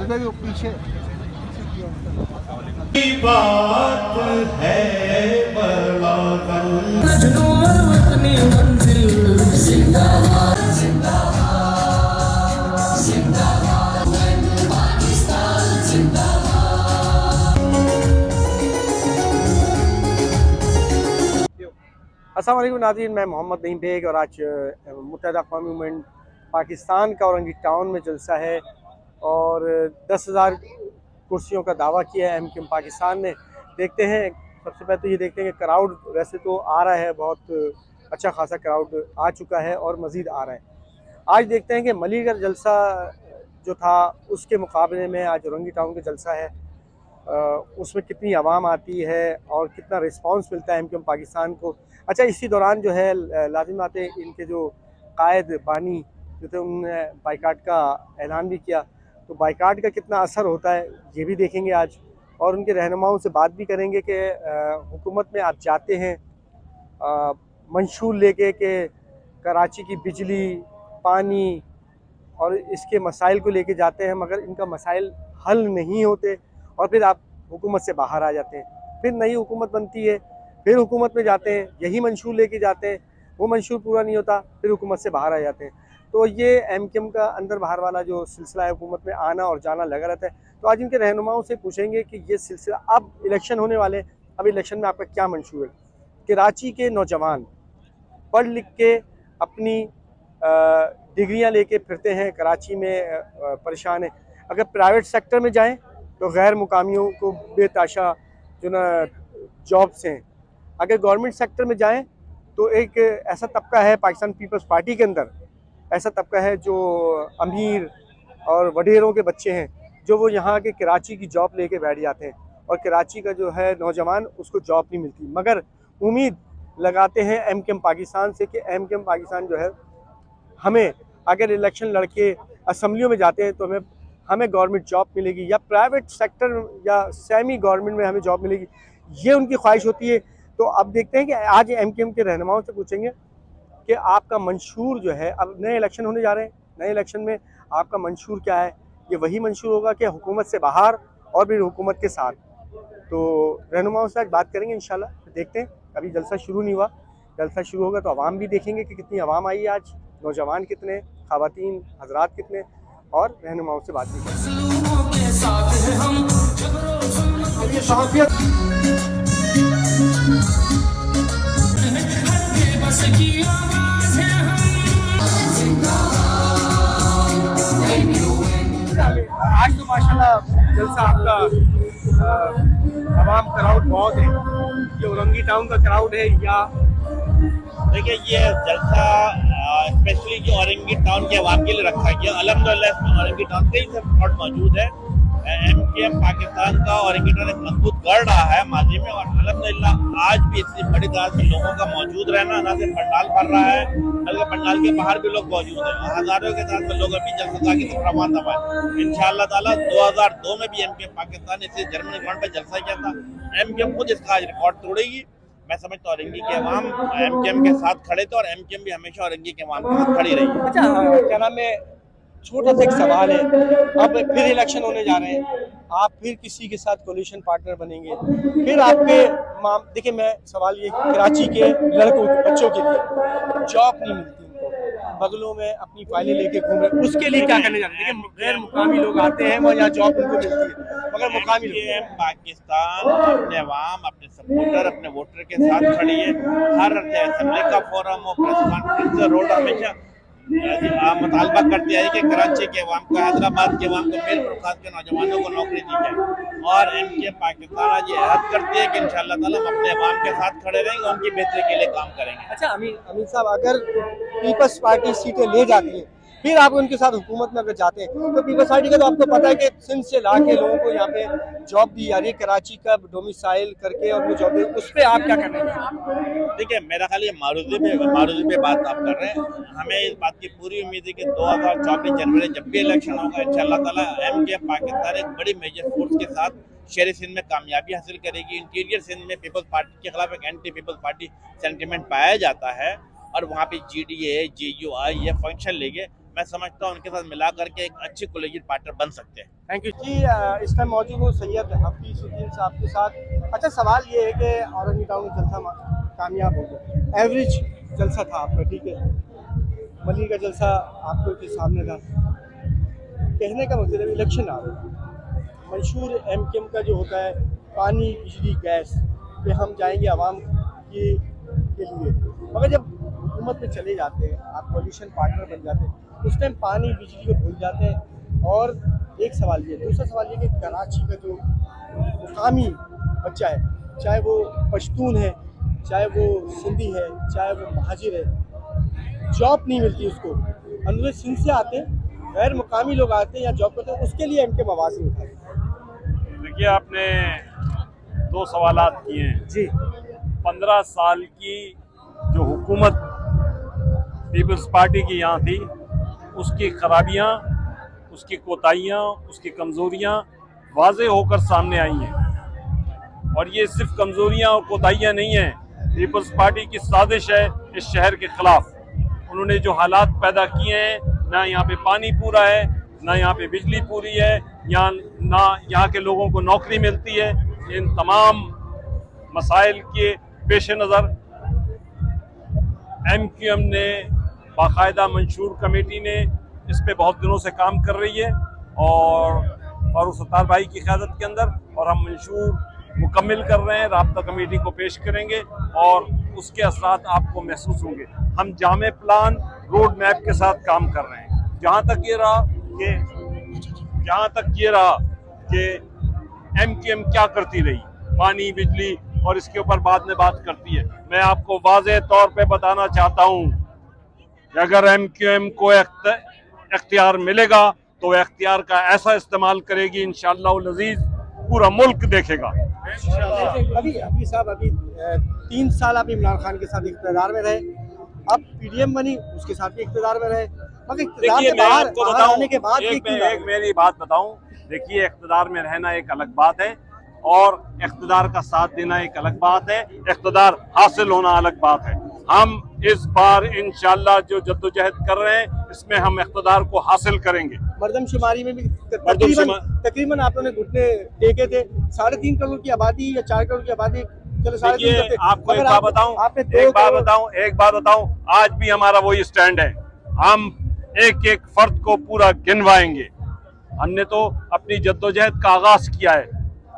उधर ही पीछे बात है बड़ा अस्सलाम वालेकुम नाज़रीन, मैं मोहम्मद नईम बेग और आज मुत्तहिदा अक़वाम मूवमेंट पाकिस्तान का औरंगी टाउन में जलसा है और 10,000 कुर्सियों का दावा किया है एमक्यूएम पाकिस्तान ने। देखते हैं, सबसे पहले तो ये देखते हैं कि क्राउड वैसे तो आ रहा है, बहुत अच्छा खासा क्राउड आ चुका है और मज़ीद आ रहा है। आज देखते हैं कि मलीगढ़ जलसा जो था उसके मुकाबले में आज औरंगी टाउन का जलसा है, उसमें कितनी आवाम आती है और कितना रिस्पांस मिलता है एमक्यूएम पाकिस्तान को। अच्छा, इसी दौरान जो है लाजिम आते इनके जो कायद बानी जो थे उन्होंने बाइकाट का ऐलान भी किया, तो बाइकाट का कितना असर होता है ये भी देखेंगे आज और उनके रहनुमाओं से बात भी करेंगे कि हुकूमत में आप जाते हैं मंशूर लेके कि कराची की बिजली पानी और इसके मसाइल को लेके जाते हैं, मगर इनका मसाइल हल नहीं होते और फिर आप हुकूमत से बाहर आ जाते हैं। फिर नई हुकूमत बनती है, फिर हुकूमत में जाते हैं, यही मंशूर लेके जाते हैं, वो मंशूर पूरा नहीं होता, फिर हुकूमत से बाहर आ जाते हैं। तो ये एमक्यूएम का अंदर बाहर वाला जो सिलसिला है, हुकूमत में आना और जाना लगा रहता है। तो आज इनके रहनुमाओं से पूछेंगे कि ये सिलसिला, अब इलेक्शन होने वाले, अब इलेक्शन में आपका क्या मंशूर है। कराची के नौजवान पढ़ लिख के अपनी डिग्रियाँ लेके फिरते हैं, कराची में परेशान है। अगर प्राइवेट सेक्टर में जाएँ तो गैर मुकामियों को बेताशा जो ना जॉब्स हैं। अगर गवर्नमेंट सेक्टर में जाएं तो एक ऐसा तबका है पाकिस्तान पीपल्स पार्टी के अंदर, ऐसा तबका है जो अमीर और वडेरों के बच्चे हैं, जो वो यहाँ के कराची की जॉब लेके बैठ जाते हैं और कराची का जो है नौजवान उसको जॉब नहीं मिलती। मगर उम्मीद लगाते हैं एमक्यूएम पाकिस्तान से कि एमक्यूएम पाकिस्तान जो है, हमें अगर इलेक्शन लड़के असम्बलियों में जाते हैं तो हमें गवर्नमेंट जॉब मिलेगी या प्राइवेट सेक्टर या सेमी गवर्नमेंट में हमें जॉब मिलेगी, ये उनकी ख्वाहिश होती है। तो अब देखते हैं कि आज एमक्यूएम के रहनुमाओं से पूछेंगे कि आपका मंशूर जो है, अब नए इलेक्शन होने जा रहे हैं, नए इलेक्शन में आपका मंशूर क्या है। ये वही मंशूर होगा कि हुकूमत से बाहर और भी हुकूमत के साथ। तो रहनुमाओं से आज बात करेंगे इंशाल्लाह। तो देखते हैं, अभी जलसा शुरू नहीं हुआ, जलसा शुरू होगा तो आवाम भी देखेंगे कि कितनी आवाम आई है आज, नौजवान कितने, ख़वातीन हजरात कितने, और रहनुमाओं से बात भी करेंगे। आज तो माशाल्लाह जलसा आपका तमाम क्राउड बहुत है, ये औरंगी टाउन का क्राउड है या? देखिए, ये जलसा स्पेशली जो औरंगी टाउन के अवाम के लिए रखा गया। अल्हम्दुलिल्लाह औरंगी टाउन कई सब प्लॉट मौजूद है। एमक्यूएम पाकिस्तान का औरंगी टाउन एक मजबूत गढ़ रहा है माजी में, और अल्हम्दुलिल्लाह आज भी इतनी बड़ी तादाद में लोगों का मौजूद रहना, ना सिर्फ पंडाल भर रहा है बल्कि पंडाल के बाहर भी लोग मौजूद हैं। हजारों के साथ में लोग अभी जलसा की तरफ रवाना हुआ है। इंशाअल्लाह ताला 2002 में भी एमक्यूएम पाकिस्तान इसी जर्मनी ग्राउंड पर जलसा किया था। एमक्यूएम खुद इसका आज रिकॉर्ड तोड़ेगी। मैं समझता हूँ औरंगी के अवाम एमक्यूएम के साथ खड़े थे और एमक्यूएम भी हमेशा औरंगी के अवाम के साथ खड़ी रही है। अच्छा, क्या नाम है, छोटा सा एक सवाल है, अब फिर इलेक्शन होने जा रहे हैं, आप फिर किसी के साथ कोलिशन पार्टनर बनेंगे, फिर आपके देखिए, मैं सवाल ये, कराची के लड़कों बच्चों के लिए जॉब नहीं मिलती, उनको बगलों में अपनी फाइलें लेके घूम रहे, उसके लिए क्या करने जा रहे हैं? गैर मुकामी लोग आते हैं वहाँ, यहाँ जॉब उनको मिलती है, मगर मुकामी लोग। पाकिस्तान अपने अवाम, अपने सपोर्टर, अपने वोटर के साथ खड़ी है। हर असेंबली का फोरम हो, प्रेस कॉन्फ्रेंस, रोड हमेशा मुतालबा करती है कि कराची के अवाम को, हैदराबाद के अवाम को, मीरपुर खास के नौजवानों को नौकरी दी जाए। और एमक्यूएम पाकिस्तान आज ये अहद करती है कि इंशाअल्लाह ताला हम अपने अवाम के साथ खड़े रहेंगे, उनकी बेहतरी के लिए काम करेंगे। अच्छा अमीर साहब, अगर पीपल्स पार्टी सीटें ले जाती है, फिर आप उनके साथ हुकूमत में अगर जाते हैं, तो पीपल्स पार्टी का तो आपको पता है कि सिंध से ला के लोगों को यहाँ पे जॉब दी जा रही है, कराची का डोमिसाइल करके और वो जॉब दी, उस पर आप क्या कर रहे हैं? देखिए, मेरा ख्याल ये मारूजी पे बात आप कर रहे हैं। हमें इस बात की पूरी उम्मीद है कि 2024 जनवरी जब भी इलेक्शन होगा, इंशाअल्लाह ताला एमक्यूएम पाकिस्तान एक बड़ी मेजर फोर्स के साथ शहरी सिंध में कामयाबी हासिल करेगी। इंटीरियर सिंध में पीपल्स पार्टी के खिलाफ एक एंटी पीपल्स पार्टी सेंटिमेंट पाया जाता है और वहाँ पे GDA, GUI ये फंक्शन लेंगे। मैं समझता हूँ उनके साथ मिला करके एक अच्छी कोलिजिएट पार्टनर बन सकते हैं। थैंक यू जी। इस टाइम मौजूद हूँ सैयद हफीजुद्दीन साहब के साथ। अच्छा, सवाल ये है कि औरंगी टाउन जलसा कामयाब हो गया, एवरेज जलसा था आपका, ठीक है, मलिर का जलसा आपको के सामने था। कहने का मतलब इलेक्शन आ रहा है, मंशूर एमकेएम का जो होता है पानी बिजली गैस पे हम जाएंगे आवाम के लिए, मगर जब हुकूमत में चले जाते हैं, आप कोलिशन पार्टनर बन जाते हैं, उस टाइम पानी बिजली को भूल जाते हैं। और एक सवाल ये, दूसरा सवाल ये कि कराची का जो मुकामी बच्चा है, चाहे वो पश्तून है, चाहे वो सिंधी है, चाहे वो महाजिर है, जॉब नहीं मिलती उसको। अंदर सिंध से आते हैं, गैर मुकामी लोग आते हैं या जॉब करते हैं, उसके लिए एमकेएम आवाज़ नहीं उठाते। देखिए, आपने दो सवालात किए हैं जी। 15 साल की जो हुकूमत पीपल्स पार्टी की यहाँ थी, उसकी खराबियाँ, उसकी कोताहियाँ, उसकी कमज़ोरियाँ वाज़े होकर सामने आई हैं। और ये सिर्फ कमज़ोरियाँ और कोताहियाँ नहीं हैं, पीपल्स पार्टी की साजिश है इस शहर के ख़िलाफ़। उन्होंने जो हालात पैदा किए हैं, ना यहाँ पे पानी पूरा है, ना यहाँ पे बिजली पूरी है, ना यहाँ के लोगों को नौकरी मिलती है। इन तमाम मसाइल के पेश नज़र एमक्यूएम ने बाकायदा मंशूर कमेटी ने इस पे बहुत दिनों से काम कर रही है और फारूक सत्तार भाई की क़यादत के अंदर, और हम मंशूर मुकम्मिल कर रहे हैं, राब्ता कमेटी को पेश करेंगे और उसके असरात आपको महसूस होंगे। हम जामे प्लान रोड मैप के साथ काम कर रहे हैं। जहाँ तक ये रहा कि एमक्यूएम क्या करती रही, पानी बिजली और इसके ऊपर बाद में बात करती है, मैं आपको वाज़ेह तौर पे बताना चाहता हूँ कि अगर एमक्यूएम को इख्तियार मिलेगा तो इख्तियार का ऐसा इस्तेमाल करेगी, इंशाअल्लाह अज़ीज़ पूरा मुल्क देखेगा। अभी साहब, अभी 3 साल आप इमरान खान के साथ इक़्तिदार में रहे, अब पीडीएम बनी, उसके साथ भी इक़्तिदार में रहे, मगर इक़्तिदार देखिए, से मैं बाहर आपको आने के बाद एक मेरी बात बताऊं। देखिए, इक़्तिदार में रहना एक अलग बात है और इक़्तिदार का साथ देना एक अलग बात है, इक़्तिदार हासिल होना अलग बात है। हम इस बार इंशाअल्लाह जो जद्दोजहद कर रहे हैं, इसमें हम इक़्तिदार को हासिल करेंगे। मरदमशुमारी में भी तकरीबन आप लोगों ने घुटने टेके थे। 3.5 करोड़ की आबादी या 4 करोड़ की आबादी, चलो 3.5 आपको एक बात बताऊं, आज भी हमारा वही स्टैंड है। हम एक एक फर्द को पूरा गिनवाएंगे। हमने तो अपनी जद्दोजहद का आगाज किया है।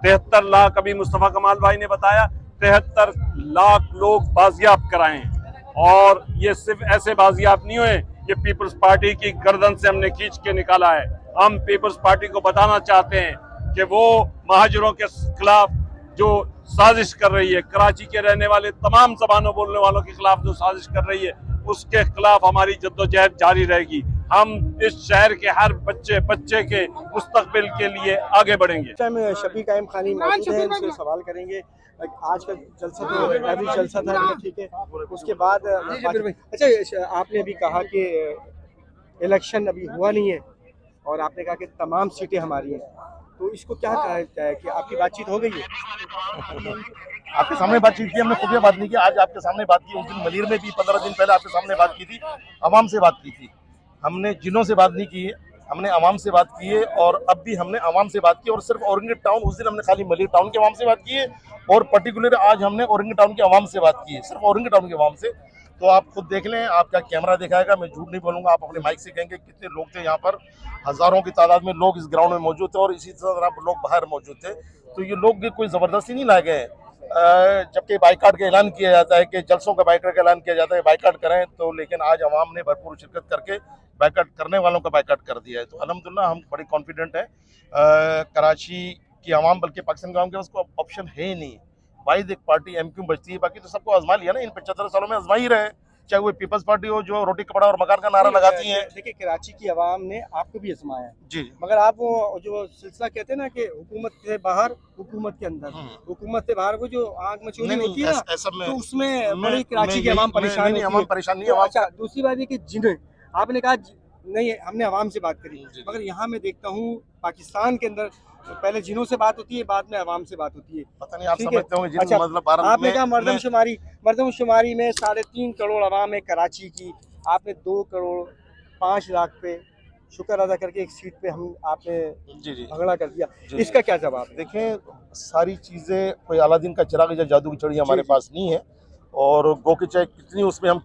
73 लाख, अभी मुस्तफ़ा कमाल भाई ने बताया, 73 लाख लोग बाजियाब कराए हैं। और ये सिर्फ ऐसे बाजियाब नहीं हुए, ये पीपल्स पार्टी की गर्दन से हमने खींच के निकाला है। हम पीपल्स पार्टी को बताना चाहते हैं कि वो महाजिरों के खिलाफ जो साजिश कर रही है, कराची के रहने वाले तमाम ज़बानों बोलने वालों के खिलाफ जो साजिश कर रही है, उसके खिलाफ हमारी जद्दोजहद जारी रहेगी। हम इस शहर के हर बच्चे के मुस्तकबिल के लिए आगे बढ़ेंगे। शफी कायम खानी मौजूद है, उनसे सवाल करेंगे। आज का जलसा तो एवरेज जलसा था, ठीक है, उसके बाद अच्छा, आपने अभी कहा कि इलेक्शन अभी हुआ नहीं है और आपने कहा कि तमाम सीटें हमारी हैं, तो इसको क्या कहा जाए कि आपकी बातचीत हो गई है? आपके सामने बातचीत की, हमने खुफिया बात नहीं की, आज आपके सामने बात की। उस दिन मलीर में भी 15 दिन पहले आपके सामने बात की थी, अवाम से बात की थी। हमने जिलों से बात नहीं की है, हमने अवाम से बात की है और अब भी हमने अवाम से बात की। और सिर्फ औरंगी टाउन, उस दिन हमने खाली मलीर टाउन के अवाम से बात की है और पर्टिकुलर आज हमने औरंगी टाउन के अवाम से बात की है, सिर्फ औरंगी टाउन के अवाम से। तो आप खुद देख लें, आपका कैमरा दिखाएगा, मैं झूठ नहीं बोलूँगा। आप अपने माइक से कहेंगे कितने लोग थे यहाँ पर, हज़ारों की तादाद में लोग इस ग्राउंड में मौजूद थे और इसी तरह लोग बाहर मौजूद थे। तो ये लोग कोई ज़बरदस्ती नहीं लाए गए हैं। जबकि बाइकाट का ऐलान किया जाता है कि जलसों का बाइकाट का ऐलान किया जाता है, बाइकाट करें, तो लेकिन आज अवाम ने भरपूर शिरकत करके बाइकाट करने वालों का बाइकाट कर दिया है। तो अल्हम्दुलिल्लाह हम बड़ी कॉन्फिडेंट हैं। कराची की आवाम, बल्कि पाकिस्तान की आवाम के पास कोई ऑप्शन है ही नहीं, वाहिद एक पार्टी एमक्यू बचती है। बाकी तो सबको आजमा लिया ना, इन 75 सालों में आजमा ही रहे, चाहे वो पीपल्स पार्टी हो जो रोटी कपड़ा और मकान का नारा लगाती है। देखिए, कराची की आवाम ने आपको भी आजमाया जी, मगर आप वो जो सिलसिला कहते हैं ना कि हुकूमत से बाहर हुकूमत के अंदर, हुकूमत से बाहर को जो आग मचोली होती है ना, तो उसमें बड़ी कराची की आवाम परेशान नहीं। अच्छा, दूसरी बात ये कि जिन्हें आपने कहा नहीं, हमने आवाम से बात करी, मगर यहाँ मैं देखता हूँ पाकिस्तान के अंदर पहले जिनों से बात होती है, बाद में आवाम से बात होती है। पता नहीं आप समझते होंगे जिन, अच्छा, मतलब आपने कहा मरदमशुमारी में 3.5 करोड़ आवाम है कराची की, आपने 2 करोड़ 5 लाख पे शुक्र अदा करके एक सीट पे हम आपने जी जी भगड़ा कर दिया, जी। इसका क्या जवाब है? देखें, सारी चीज़ें कोई अलादीन का चिराग या जादू की छड़ी हमारे जी। पास नहीं है। और गो की चाहे कितनी उसमें हम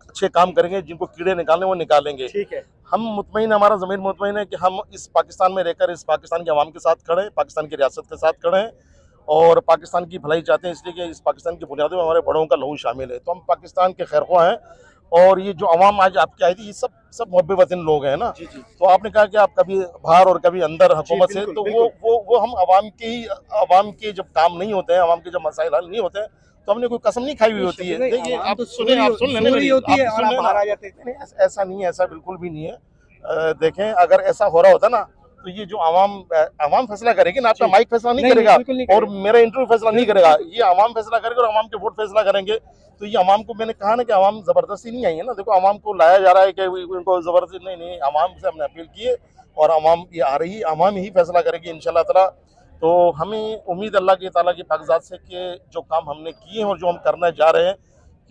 अच्छे काम करेंगे, जिनको कीड़े निकालने वो निकालेंगे। ठीक है, हम मुतमईन, हमारा ज़मीन मुतमईन है कि हम इस पाकिस्तान में रहकर इस पाकिस्तान के अवाम के साथ खड़े हैं, पाकिस्तान की रियासत के साथ खड़े हैं और पाकिस्तान की भलाई चाहते हैं, इसलिए कि इस पाकिस्तान की बुनियादों में हमारे बड़ों का लहू शामिल है। तो हम पाकिस्तान के खैरख्वाह हैं। और ये जो अवाम आज आपकी आई थी, ये सब मुहब्बे वतन लोग हैं ना। जी जी तो आपने कहा कि आप कभी बाहर और कभी अंदर हुकूमत से, बिल्कुल, तो बिल्कुल। वो हम अवाम के जब काम नहीं होते हैं, अवाम के जब मसाइल हल नहीं होते हैं, तो हमने कोई कसम नहीं खाई हुई होती है। देखिए, आवाम आप तो सुने, आप सुन लेने सुनी होती है आप और सुन आप लेना। बाहर आ जाते हैं। नहीं, ऐसा नहीं है, ऐसा बिल्कुल भी नहीं है। देखें, अगर ऐसा हो रहा होता ना, तो ये जो अवाम फैसला करेगी ना, आपका माइक फैसला नहीं करेगा बिल्कुल नहीं और मेरा इंटरव्यू फैसला नहीं करेगा। ये अवाम फैसला करेगा और अवाम के वोट फैसला करेंगे। तो ये अवाम को, मैंने कहा ना कि अवाम जबरदस्ती नहीं आई है ना। देखो, अवाम को लाया जा रहा है कि उनको जबरदस्ती नहीं, अवाम से हमने अपील की है और अवाम ये आ रही है, अवाम ही फैसला करेगी इंशाल्लाह ताला। तो हमें उम्मीद अल्लाह की ताला की पाकज़ात से कि जो काम हमने किए हैं और जो हम करने जा रहे हैं,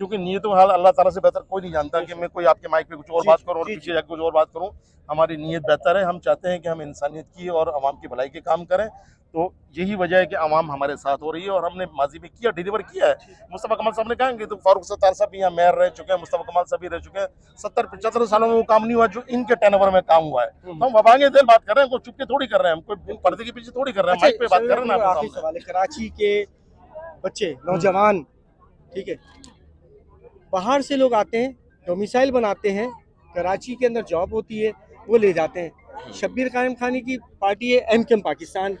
क्योंकि नीयतों का हाल अल्लाह ताला से बेहतर कोई नहीं जानता कि मैं कोई आपके माइक पे कुछ और जी, बात करूं और जी, पीछे जाकर कुछ और बात करूं। हमारी नीयत बेहतर है। हम चाहते हैं कि हम इंसानियत की और अवाम की भलाई के काम करें। तो यही वजह है कि अवाम हमारे साथ हो रही है और हमने माजी में किया, डिलीवर किया है। मुस्तफ़ा कमाल साहब ने कहेंगे तो फारूक सत्तार साहब भी यहाँ मेयर रह चुके हैं, मुस्तफ़ा कमाल साहब भी रह चुके हैं। 70-75 सालों में वो काम नहीं हुआ जो इनके टेनओवर में काम हुआ है। तो हम वबांगे दिल बात कर रहे हैं, कोई चुप के थोड़ी कर रहे हैं, हम कोई पर्दे के पीछे थोड़ी कर रहे हैं, माइक पे बात कर रहे हैं ना। आखिरी सवाल है, कराची के बच्चे, नौजवान, ठीक है, बाहर से लोग आते हैं, डोमिसाइल बनाते हैं, कराची के अंदर जॉब होती है, वो ले जाते हैं। शब्बीर कायम खानी की पार्टी है एमकेएम पाकिस्तान,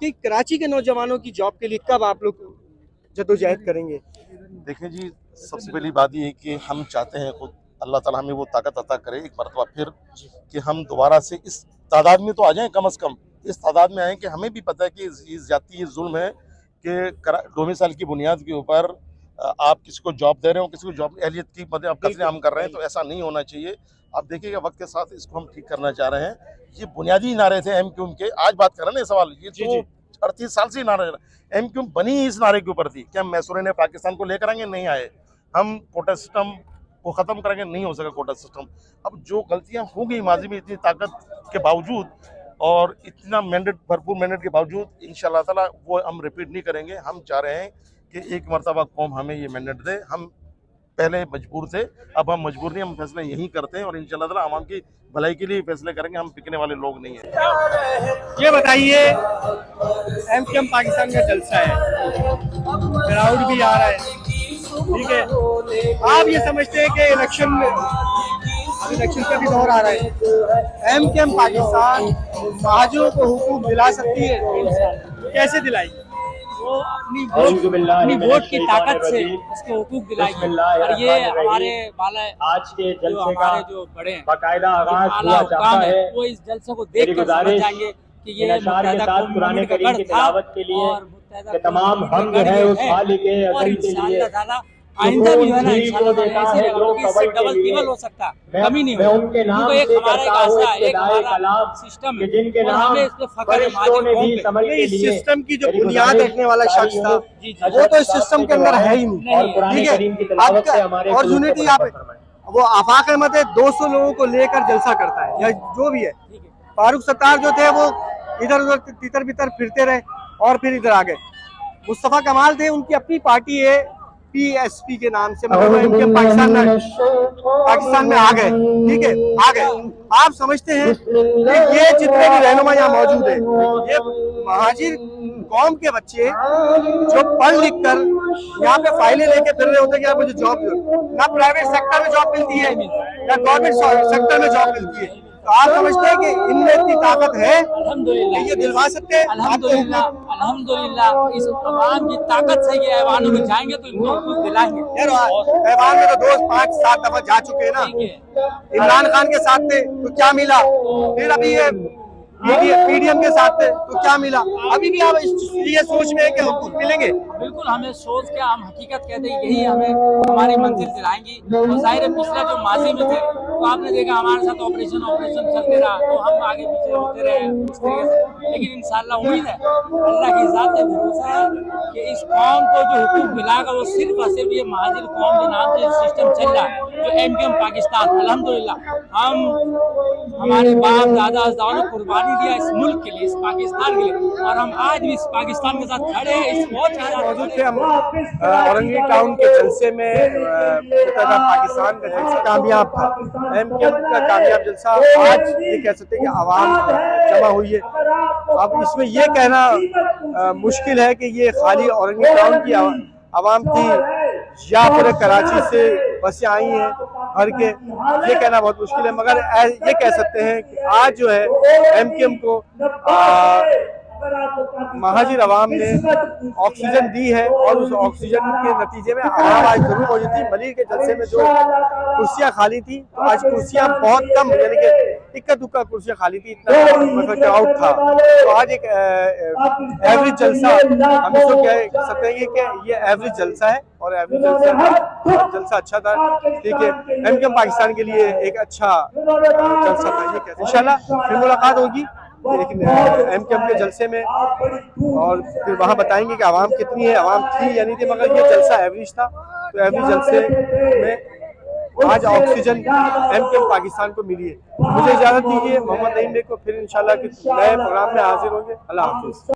कि कराची के नौजवानों की जॉब के लिए कब आप लोग जद्दोजहद करेंगे? देखें जी, सबसे पहली बात ये है कि हम चाहते हैं खुद अल्लाह ताला हमें वो ताकत अता करे एक मरतबा फिर कि हम दोबारा से इस तादाद में तो आ जाएं, कम से कम इस तादाद में आएँ कि हमें भी पता है कि ये ज़्यादती, ये जुल्म है कि डोमिसाइल की बुनियाद के ऊपर आप किसी को जॉब दे रहे हो, किसी को जॉब एहलियत की बदले आप कत्लेआम कर रहे हैं। तो ऐसा नहीं होना चाहिए। आप देखिएगा वक्त के साथ इसको हम ठीक करना चाह रहे हैं। ये बुनियादी नारे थे एमक्यूएम के, आज बात कर रहे हैं ना सवाल, ये तो 38 साल से नारे, एमक्यूएम बनी इस नारे के ऊपर थी कि हम मैसूर ने पाकिस्तान को लेकर आएंगे, नहीं आए। हम कोटा सिस्टम को ख़त्म करेंगे, नहीं हो सका कोटा सिस्टम। अब जो गलतियां हो गई माजी में, इतनी ताकत के बावजूद और इतना मैंडेट, भरपूर मैंडेट के बावजूद, इंशाल्लाह ताला वो हम रिपीट नहीं करेंगे। हम चाह रहे हैं कि एक मरतबा कौम हमें ये मैंडेट दे। हम पहले मजबूर थे, अब हम मजबूर नहीं, हम फैसले यही करते हैं और इंशाल्लाह ताला आवाम की भलाई के लिए फैसले करेंगे। हम बिकने वाले लोग नहीं हैं। ये बताइए, एमकेएम पाकिस्तान का जलसा है, क्राउड भी आ रहा है, ठीक है, आप ये समझते हैं कि इलेक्शन का भी दौर आ रहा है, एमकेएम पाकिस्तान महाजरों को हुकूक दिला सकती है? कैसे दिलाएगी? वो अपनी वोट की ताकत से उसको हुकूक दिलाएगी। और ये हमारे वाला आज के जो जलसे हमारे का जो बड़े हैं, बाकायदा आगाज आला हुआ हुकाम चाहता है, है। वो इस जलसे को देख कर समझ गुजारिश जाएंगे कि ये अशार के मुत्तहदा साथ कौम कुरान मूवमेंट का करीम गढ़ की था तिलावत के लिए और मुत्तहदा कि कौम तमाम मूवमेंट का हमद गढ़ है उस है। खालिक के और अज़ल के लिए इंशाअल्लाह ताला आइंदा भी है ना, इंशाअल्लाह ताला ऐसी रहेगा, इससे डबल टिबल हो सकता, कमी नहीं मैं होगी। उनके नाम क्योंकि एक से हमारा एक करता हूँ आशा, एक इब्तिदाए हमारा कलाम सिस्टम कि है जिनके और नाम हमें इस पे फख्र है फरिश्तों माजिद ने कौम भी पे। समझ के इस लिए सिस्टम की जो मेरी बुनियाद गुजारिश रखने वाला शख्स था, जी, जी, वो तो इस सिस्टम के अंदर है ही नहीं, और कुरान ठीक है। करीम की तिलावत से हमारे और कुलूब को यूनिटी आप, बरकत फरमाए। वो आफाक अहमद है, 200 लोगों को लेकर जलसा करता है या जो भी है। फारूक सत्तार जो थे वो इधर उधर तितर बितर फिरते रहे और फिर इधर आ गए। मुस्तफ़ा कमाल थे, उनकी अपनी पार्टी है PSP के नाम से, मतलब एमकेएम पाकिस्तान में आ गए, ठीक है, आ गए। आप समझते हैं कि ये जितने भी रहनुमा यहाँ मौजूद है, ये महाजिर कौम के बच्चे जो पढ़ लिख कर यहाँ पे फाइलें लेके फिर रहे होते हैं कि यार मुझे जॉब दो, ना प्राइवेट सेक्टर में जॉब मिलती है ना गवर्नमेंट सेक्टर में जॉब मिलती है। तो आप समझते हैं कि इनमें इतनी ताकत है अल्हम्दुलिल्लाह, कि ये दिलवा सकते हैं? अल्हम्दुलिल्लाह, अल्हम्दुलिल्लाह, इस अवाम की ताकत से ये ऐवानों में जाएंगे तो इनको हुकूक दिलाएंगे। यार ऐवान में तो दोस्त 5-7 दफा जा चुके हैं ना, ठीक है, इमरान खान के साथ थे तो क्या मिला, फिर अभी ये पीडीएम के साथ थे तो क्या मिला, अभी भी आप ये सोच में है कि हुकूक मिलेंगे? बिल्कुल, हमें सोच के हम हकीकत कहते हैं यही हमें हमारी मंजिल दिलाएंगी। और जाहिर है पिछला जो माजी में थे तो आपने देखा हमारे साथ ऑपरेशन चलते रहा तो हम आगे पीछे होते रहे इस तरीके से, लेकिन इंशाल्लाह उम्मीद है, अल्लाह की ज़ात पे भरोसा है कि इस कौम को जो हुकूक मिलेगा वो सिर्फ और सिर्फ ये महाजिर कौम के नाम से सिस्टम चल रहा है जो MKM पाकिस्तान। अल्हम्दुलिल्लाह हम हमारे बाप दादा अजदाद ने कुर्बानी दिया इस मुल्क के लिए, इस पाकिस्तान के लिए, और हम आज भी इस पाकिस्तान के साथ खड़े हैं। इस बहुत मौजूद थे हम औरंगी टाउन के जलसे में। मुत्तहदा पाकिस्तान का जलसा कामयाब था, MKM का कामयाब जलसा। आज ये कह सकते हैं कि आवाम जमा हुई है। अब इसमें ये कहना मुश्किल है कि ये खाली औरंगी टाउन की आवाम थी या पूरे कराची से बसें आई हैं भर के, ये कहना बहुत मुश्किल है। मगर ये कह सकते हैं कि आज जो है MKM को महाजिर अवाम ने ऑक्सीजन दी है और उस ऑक्सीजन के नतीजे में आवाम आज जरूर मौजूद थी। मलिर के जलसे में जो कुर्सियां खाली थी तो आज कुर्सियां बहुत कम, यानी कि इक्का दुक्का कुर्सियां खाली थी, इतना मतलब क्राउड था। तो आज एक एवरेज जलसा हम इसको कह सकते हैं कि ये एवरेज जलसा है और एवरेज जलसा अच्छा था। ठीक है, MKM पाकिस्तान के लिए एक अच्छा जलसा था। ये कहते इंशाल्लाह फिर मुलाकात होगी एक MKM के जलसे में और फिर वहाँ बताएंगे कि आवाम कितनी है, आवाम थी या नहीं थी। मगर ये जलसा एवरेज था, तो एवरेज जलसे में आज ऑक्सीजन MKM पाकिस्तान को मिली है। मुझे इजाज़त दीजिए, मोहम्मद नईम बेग को फिर इंशाल्लाह नए प्रोग्राम में हाजिर होंगे। अल्लाह हाफिज़।